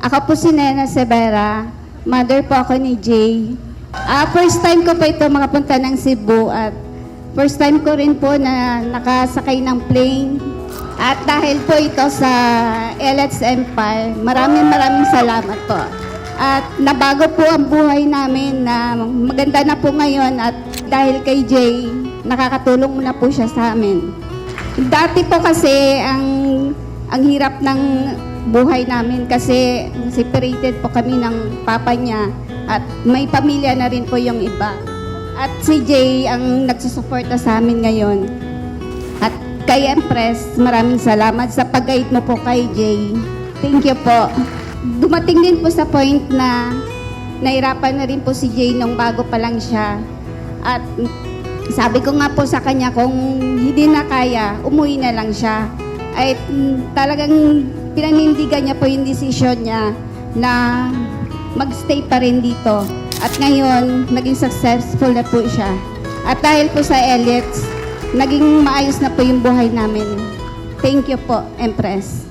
Ako po si Nena Severa. Mother po ako ni Jay. First time ko po ito makapunta ng Cebu at first time ko rin po na nakasakay ng plane. At dahil po ito sa LX Empire, maraming salamat po. At nabago po ang buhay namin na maganda na po ngayon at dahil kay Jay, nakakatulong na po siya sa amin. Dati po kasi ang hirap ng buhay namin kasi separated po kami ng papa niya at may pamilya na rin po yung iba. At si Jay ang nagsusuporta sa amin ngayon. At kay Empress, maraming salamat sa pag-guide mo po kay Jay. Thank you po. Dumating din po sa point na nahirapan na rin po si Jay nung bago pa lang siya. At sabi ko nga po sa kanya kung hindi na kaya, umuwi na lang siya. Ay talagang pinanindigan niya po yung desisyon niya na magstay pa rin dito. At ngayon, naging successful na po siya. At dahil po sa LX, naging maayos na po yung buhay namin. Thank you po, Empress.